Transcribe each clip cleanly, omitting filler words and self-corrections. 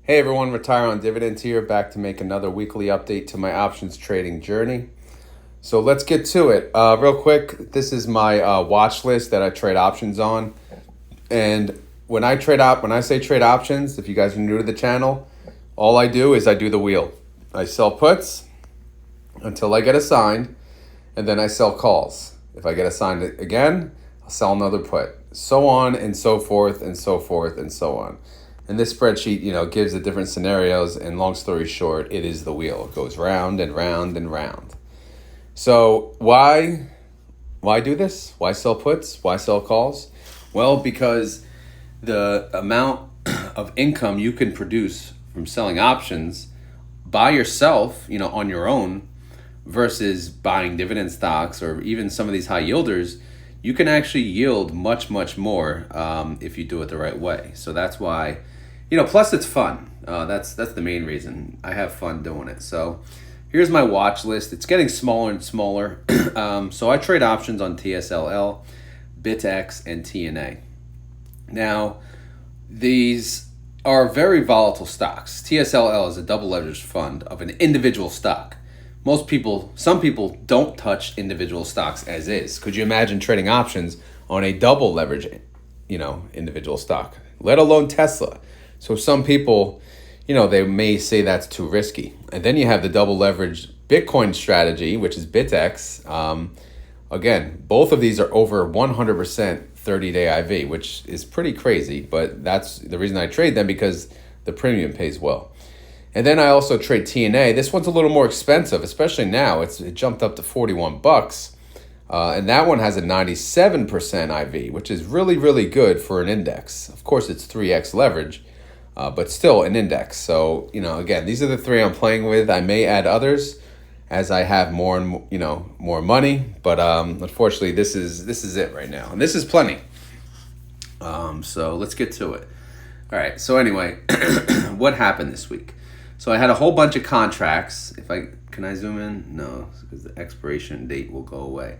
Hey everyone, Retire on Dividends here, back to make another weekly update to my options trading journey. So let's get to it. Real quick, this is my watch list that I trade options on. And when I say trade options, if you guys are new to the channel, all I do is I do the wheel. I sell puts until I get assigned, and then I sell calls. If I get assigned again, I'll sell another put. So on and so forth and so forth and so on. And this spreadsheet, gives the different scenarios, and long story short, it is the wheel. It goes round and round and round. So why do this? Why sell puts? Why sell calls? Well, because the amount of income you can produce from selling options by yourself, on your own, versus buying dividend stocks or even some of these high yielders, you can actually yield much, much more if you do it the right way. So that's why, plus it's fun. That's the main reason. I have fun doing it. So here's my watch list. It's getting smaller and smaller. So I trade options on tsll, BitX, and TNA. Now, these are very volatile stocks. TSLL is a double leveraged fund of an individual stock. Some people don't touch individual stocks as is. Could you imagine trading options on a double leverage, individual stock, let alone Tesla? So some people, they may say that's too risky. And then you have the double leveraged Bitcoin strategy, which is BitX. Again, both of these are over 100% 30-day IV, which is pretty crazy, but that's the reason I trade them, because the premium pays well. And then I also trade TNA. This one's a little more expensive, especially now. It jumped up to $41. And that one has a 97% IV, which is really, really good for an index. Of course, it's 3x leverage, but still an index. So, again, these are the three I'm playing with. I may add others as I have more and more money, but unfortunately, this is it right now, and this is plenty. So let's get to it. All right. So anyway, what happened this week? So I had a whole bunch of contracts. Can I zoom in? No, because the expiration date will go away.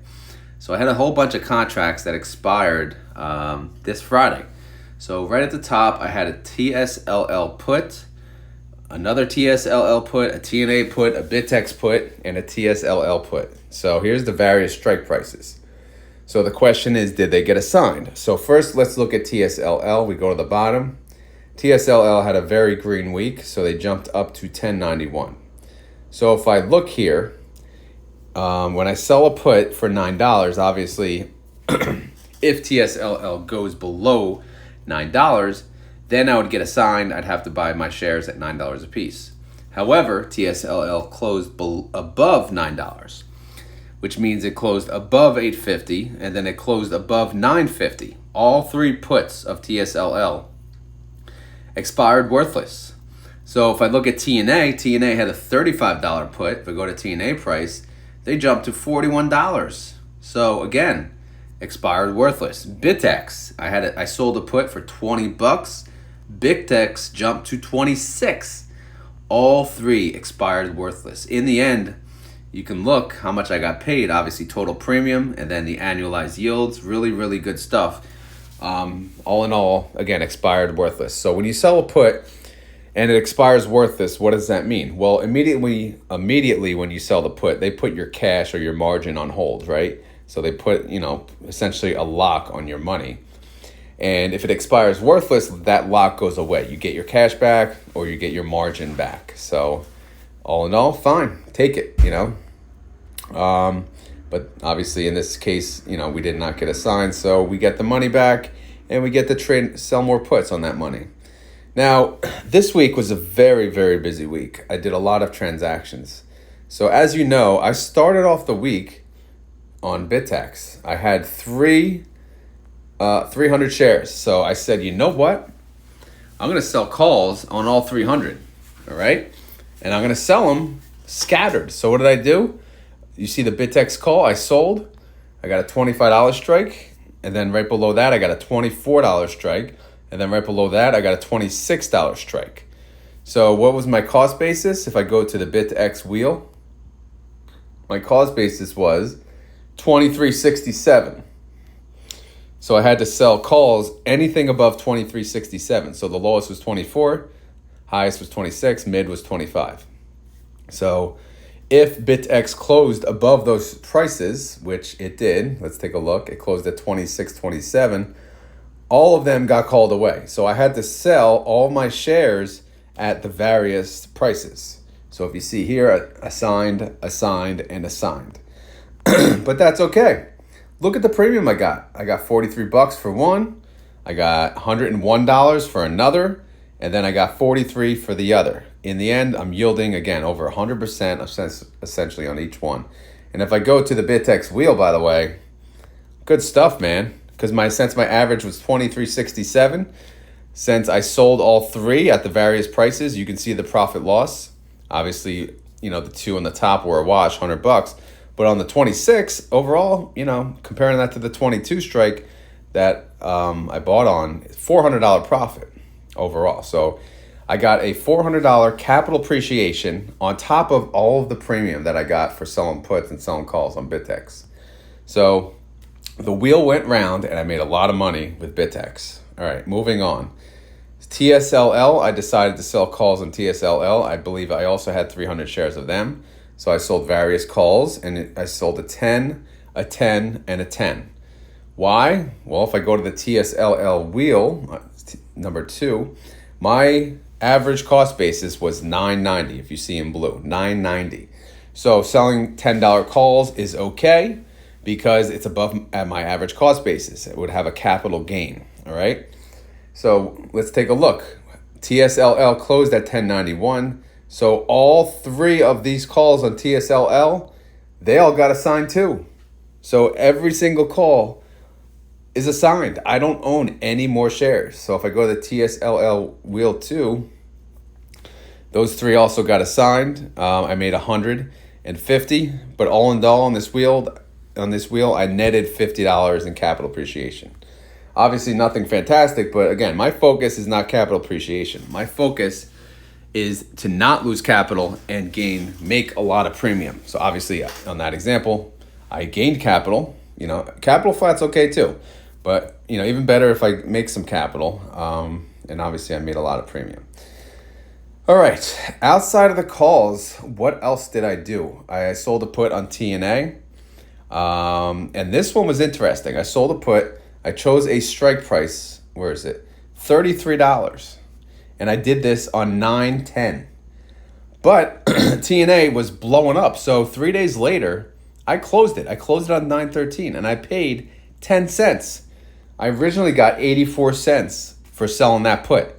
So I had a whole bunch of contracts that expired this Friday. So right at the top, I had a TSLL put, another TSLL put, a TNA put, a BitX put, and a TSLL put. So here's the various strike prices. So the question is, did they get assigned? So first, let's look at TSLL. We go to the bottom. TSLL had a very green week, so they jumped up to 1091. So if I look here, when I sell a put for $9, obviously, if TSLL goes below $9, then I would get assigned. I'd have to buy my shares at $9 a piece. However, TSLL closed above $9, which means it closed above $8.50, and then it closed above $9.50. All three puts of TSLL expired worthless. So if I look at TNA had a $35 put. If I go to TNA price, they jumped to $41. So again, expired worthless. BitX, I sold a put for $20. BitX jumped to 26. All three expired worthless. In the end, you can look how much I got paid. Obviously, total premium and then the annualized yields. Really, really good stuff. All in all, again, expired worthless. So when you sell a put and it expires worthless, what does that mean? Well, immediately when you sell the put, they put your cash or your margin on hold, right? So they put, essentially a lock on your money. And if it expires worthless, that lock goes away. You get your cash back or you get your margin back. So all in all, fine, take it, But obviously in this case, we did not get assigned, so we get the money back and we get to sell more puts on that money. Now, this week was a very, very busy week. I did a lot of transactions. So as you know, I started off the week on BitX. I had 300 shares. So I said, you know what? I'm going to sell calls on all 300, all right? And I'm going to sell them scattered. So what did I do? You see the BitX call I sold. I got a $25 strike. And then right below that, I got a $24 strike. And then right below that, I got a $26 strike. So what was my cost basis? If I go to the BitX wheel, my cost basis was $23.67. So I had to sell calls anything above $23.67. So the lowest was 24. highest was 26, mid was 25. So if BitX closed above those prices, which it did, let's take a look. It closed at 26.27. All of them got called away. So I had to sell all my shares at the various prices. So if you see here, assigned, assigned, and assigned. But that's okay. Look at the premium I got. I got 43 bucks for one. I got $101 for another. And then I got 43 for the other. In the end, I'm yielding, again, over 100% essentially on each one. And if I go to the BitX wheel, by the way, good stuff, man. Because since my average was 23.67, since I sold all three at the various prices, you can see the profit loss. Obviously, the two on the top were a wash, 100 bucks. But on the 26, overall, comparing that to the 22 strike that I bought on, $400 profit overall. So I got a $400 capital appreciation on top of all of the premium that I got for selling puts and selling calls on BitX. So the wheel went round and I made a lot of money with BitX. All right, moving on. TSLL, I decided to sell calls on TSLL. I believe I also had 300 shares of them. So I sold various calls and I sold a 10, a 10, and a 10. Why? Well, if I go to the TSLL wheel, number 2, my average cost basis was $9.90. If you see in blue, $9.90. So selling $10 calls is okay because it's above at my average cost basis. It would have a capital gain. All right. So let's take a look. TSLL closed at 10.91. So all three of these calls on TSLL, they all got assigned too. So every single call is assigned. I don't own any more shares. So if I go to the TSLL wheel 2, those three also got assigned. I made 150, but all in all on this wheel, I netted $50 in capital appreciation. Obviously nothing fantastic, but again, my focus is not capital appreciation. My focus is to not lose capital and make a lot of premium. So obviously on that example, I gained capital. Capital flat's okay too, but even better if I make some capital. And obviously I made a lot of premium. All right, outside of the calls, what else did I do? I sold a put on TNA. And this one was interesting. I sold a put. I chose a strike price. Where is it? $33. And I did this on 9/10. But TNA was blowing up. So 3 days later, I closed it. I closed it on 9/13 and I paid 10 cents. I originally got 84 cents for selling that put.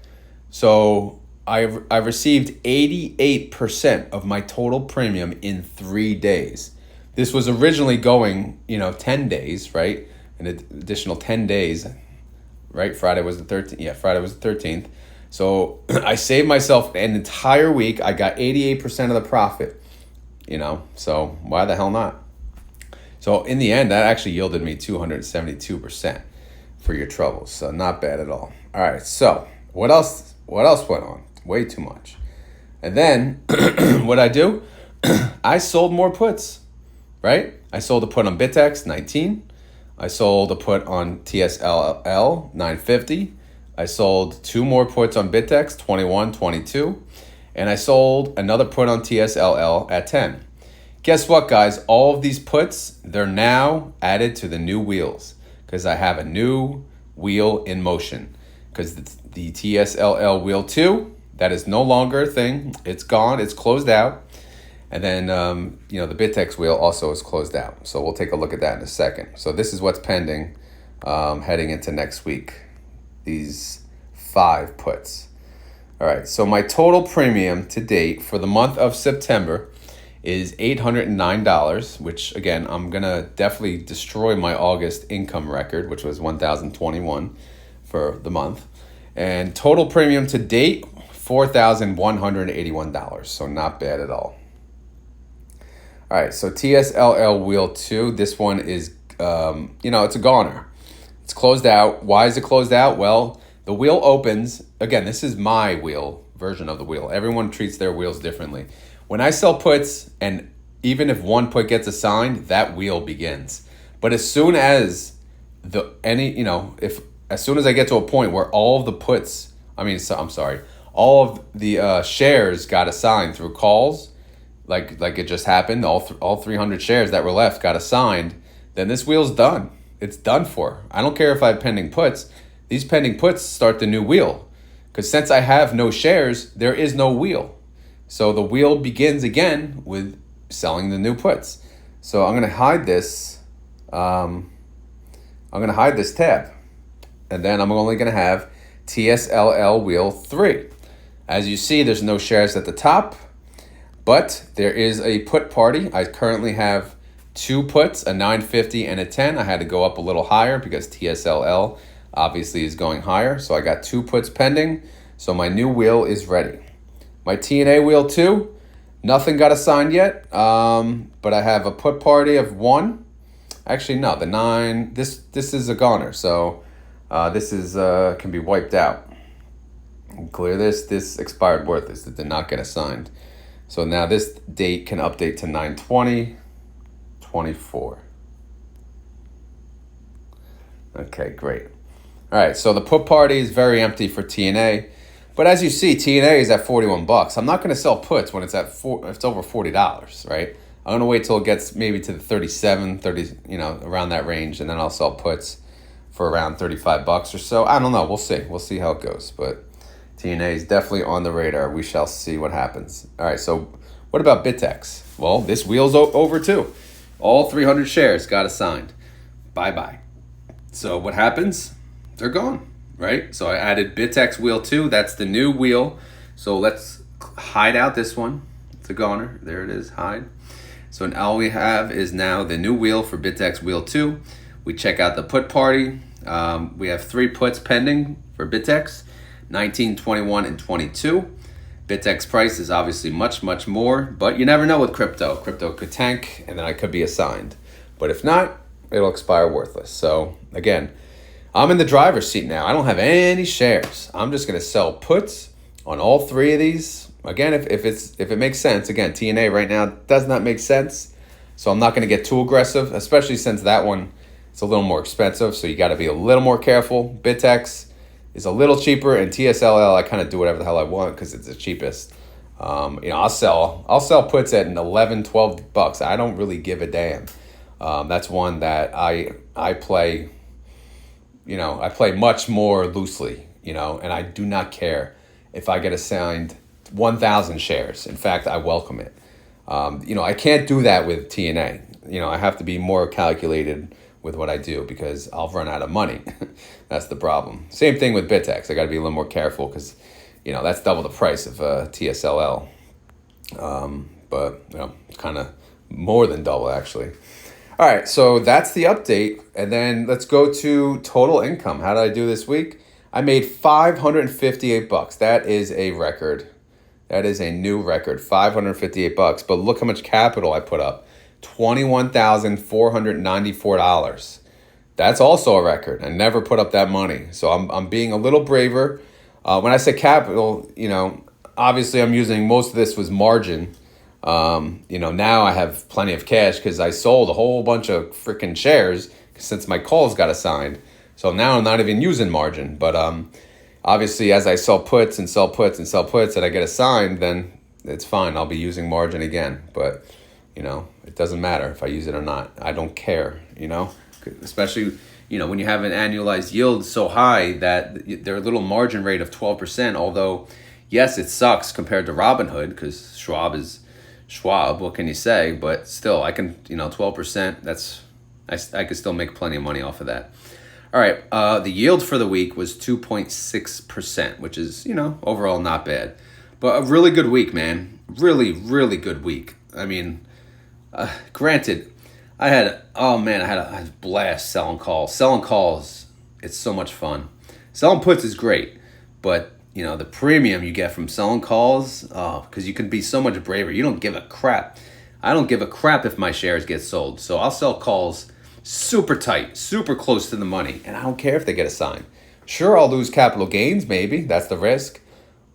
So I received 88% of my total premium in 3 days. This was originally going, 10 days, right? An additional 10 days, right? Friday was the 13th. Yeah, Friday was the 13th. So I saved myself an entire week. I got 88% of the profit, so why the hell not? So in the end, that actually yielded me 272% for your troubles. So not bad at all. All right. So what else went on? Way too much. And then what I do, I sold more puts, right? I sold a put on BitX 19. I sold a put on TSLL 950. I sold 2 more puts on BitX 21, 22. And I sold another put on TSLL at 10. Guess what, guys? All of these puts, they're now added to the new wheels because I have a new wheel in motion. Because the TSLL wheel 2, that is no longer a thing. It's gone. It's closed out. And then, the BitX wheel also is closed out. So we'll take a look at that in a second. So this is what's pending heading into next week. These 5 puts. All right. So my total premium to date for the month of September is $809, which again, I'm going to definitely destroy my August income record, which was $1,021 for the month. And total premium to date, $4,181. So not bad at all. All right, so TSLL wheel 2, this one is, it's a goner. It's closed out. Why is it closed out? Well, the wheel opens. Again, this is my wheel, version of the wheel. Everyone treats their wheels differently. When I sell puts, and even if one put gets assigned, that wheel begins. But as soon as as soon as I get to a point where all of the puts, all of the shares got assigned through calls, like it just happened, all 300 shares that were left got assigned, then this wheel's done. It's done for. I don't care if I have pending puts. These pending puts start the new wheel. Because since I have no shares, there is no wheel. So the wheel begins again with selling the new puts. So I'm going to hide this. I'm going to hide this tab. And then I'm only going to have tsll wheel 3. As you see, there's no shares at the top. But there is a put party. I currently have 2 puts, a 950 and a 10. I had to go up a little higher because TSLL obviously is going higher. So I got 2 puts pending. So my new wheel is ready. My TNA wheel 2, nothing got assigned yet. But I have a put party of 1. Actually, no, the 9, this is a goner. So this is can be wiped out. Clear this. This expired worthless. It did not get assigned. So now this date can update to 9/20/24. Okay, great. All right, so the put party is very empty for TNA. But as you see, TNA is at $41. I'm not going to sell puts when it's at it's over $40, right? I'm going to wait till it gets maybe to the 37, 30, around that range, and then I'll sell puts for around $35 or so. I don't know. We'll see. We'll see how it goes, but TNA is definitely on the radar. We shall see what happens. All right, so what about Bitex? Well, this wheel's over too. All 300 shares got assigned. Bye-bye. So what happens? They're gone, right? So I added Bitex wheel 2. That's the new wheel. So let's hide out this one. It's a goner. There it is, hide. So all we have is now the new wheel for Bitex wheel 2. We check out the put party. We have 3 puts pending for Bitex. 19, 21, and 22. Bitex price is obviously much, much more, but you never know with crypto. Crypto could tank, and then I could be assigned. But if not, it'll expire worthless. So again, I'm in the driver's seat now. I don't have any shares. I'm just going to sell puts on all 3 of these. Again, if it makes sense. Again, TNA right now does not make sense, so I'm not going to get too aggressive, especially since that one is a little more expensive. So you got to be a little more careful. Bitex is a little cheaper, and TSLL I kind of do whatever the hell I want because it's the cheapest. I'll sell puts at $11-$12. I don't really give a damn. That's one that I play. I play much more loosely. And I do not care if I get assigned 1,000 shares. In fact, I welcome it. I can't do that with TNA. I have to be more calculated with what I do because I'll run out of money. That's the problem. Same thing with Bitex. I got to be a little more careful because, that's double the price of TSLL. But kind of more than double actually. All right, so that's the update, and then let's go to total income. How did I do this week? I made $558. That is a record. That is a new record, $558. But look how much capital I put up. $21,494. That's also a record. I never put up that money. So I'm being a little braver. When I say capital, obviously I'm using most of this was margin. Now I have plenty of cash because I sold a whole bunch of freaking shares since my calls got assigned. So now I'm not even using margin. But obviously as I sell puts and sell puts and sell puts and I get assigned, then it's fine. I'll be using margin again. But it doesn't matter if I use it or not. I don't care, especially, when you have an annualized yield so high that their little margin rate of 12%, although, yes, it sucks compared to Robinhood because Schwab is Schwab. What can you say? But still, I can, 12%, I could still make plenty of money off of that. All right, the yield for the week was 2.6%, which is, overall not bad. But a really good week, man. Really, really good week. I mean, granted, I had a blast selling calls. Selling calls, it's so much fun. Selling puts is great, but the premium you get from selling calls, because you can be so much braver. You don't give a crap. I don't give a crap if my shares get sold. So I'll sell calls super tight, super close to the money, and I don't care if they get assigned. Sure, I'll lose capital gains, maybe. That's the risk.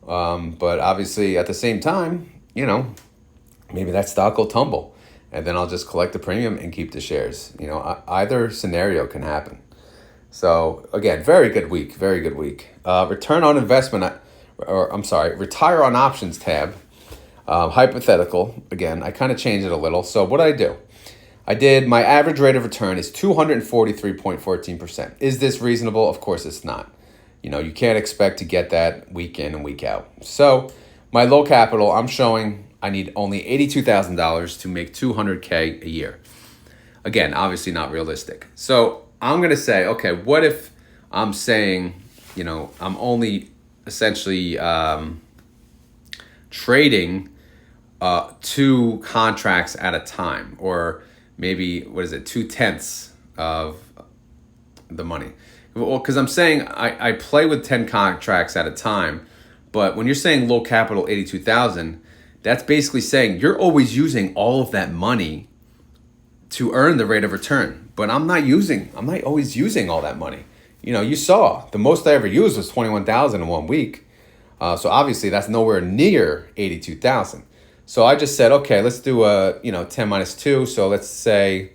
But obviously, at the same time, maybe that stock will tumble. And then I'll just collect the premium and keep the shares. Either scenario can happen. So again, very good week. Return on investment or I'm sorry, retire on options tab. Hypothetical, again, I kind of changed it a little. So what did I do? I did, my average rate of return is 243.14%. Is this reasonable? Of course it's not. You know, you can't expect to get that week in and week out. So my low capital, I'm showing I need only $82,000 to make $200K a year. Again, obviously not realistic. So I'm going to say, okay, what if I'm saying, you know, I'm only essentially trading 2 contracts at a time, or maybe, 2/10 of the money. Well, because I'm saying I play with 10 contracts at a time, but when you're saying low capital 82,000, that's basically saying you're always using all of that money to earn the rate of return. But I'm not always using all that money. You know, you saw the most I ever used was 21,000 in 1 week. So obviously that's nowhere near 82,000. So I just said, okay, let's do 10 minus 2. So let's say,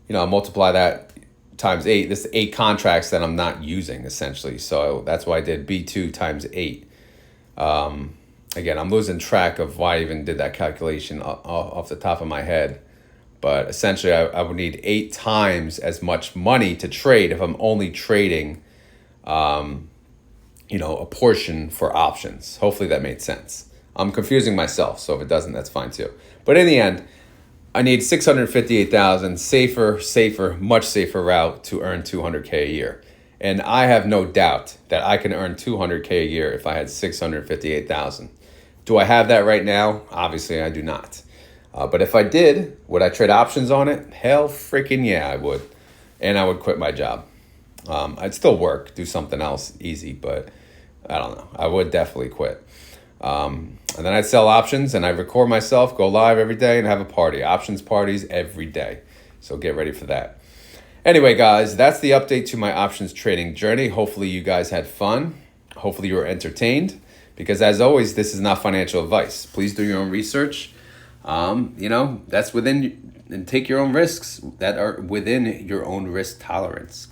multiply that times 8. This is 8 contracts that I'm not using essentially. So that's why I did B2 times 8. Again, I'm losing track of why I even did that calculation off the top of my head. But essentially I would need 8 times as much money to trade if I'm only trading, a portion for options. Hopefully that made sense. I'm confusing myself, so if it doesn't, that's fine too. But in the end, I need 658,000, much safer route to earn 200K a year. And I have no doubt that I can earn 200K a year if I had 658,000. Do I have that right now? Obviously, I do not. But if I did, would I trade options on it? Hell freaking yeah, I would. And I would quit my job. I'd still work, do something else easy, but I don't know. I would definitely quit. And then I'd sell options, and I'd record myself, go live every day, and have a party. Options parties every day. So get ready for that. Anyway, guys, that's the update to my options trading journey. Hopefully you guys had fun. Hopefully you were entertained. Because as always, this is not financial advice. Please do your own research. That's within, and take your own risks that are within your own risk tolerance.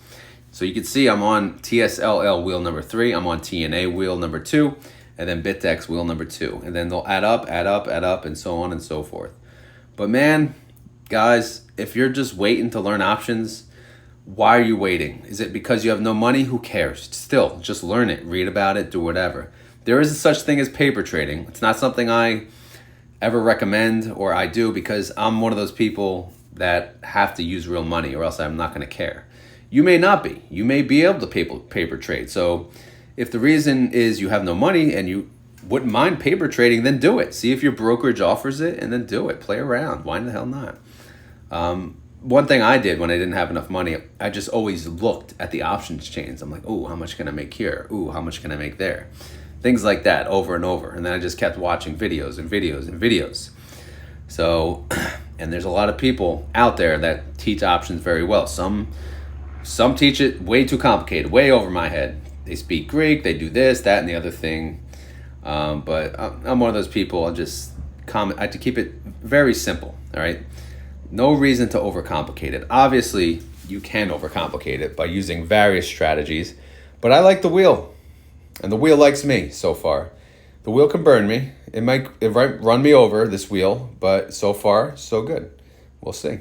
So you can see I'm on tsll wheel number 3. I'm on TNA wheel number 2. And then BitDEX wheel number 2. And then they'll add up, and so on and so forth. But man, guys, if you're just waiting to learn options, why are you waiting? Is it because you have no money? Who cares? Still, just learn it, read about it, do whatever. There is such thing as paper trading. It's not something I ever recommend or I do because I'm one of those people that have to use real money or else I'm not going to care. You may not be. You may be able to paper trade. So if the reason is you have no money and you wouldn't mind paper trading, then do it. See if your brokerage offers it and then do it. Play around. Why the hell not? One thing I did when I didn't have enough money, I just always looked at the options chains. I'm like, oh, how much can I make here? Ooh, how much can I make there? Things like that over and over. And then I just kept watching videos and videos and videos. So, and there's a lot of people out there that teach options very well. Some teach it way too complicated, way over my head. They speak Greek, they do this, that, and the other thing. But I'm one of those people, I have to keep it very simple, all right? No reason to overcomplicate it. Obviously, you can overcomplicate it by using various strategies, but I like the wheel, and the wheel likes me so far. The wheel can burn me. It might run me over, this wheel, but so far, so good. We'll see.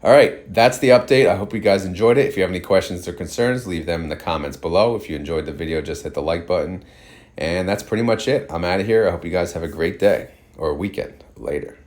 All right, that's the update. I hope you guys enjoyed it. If you have any questions or concerns, leave them in the comments below. If you enjoyed the video, just hit the like button. And that's pretty much it. I'm out of here. I hope you guys have a great day or weekend. Later.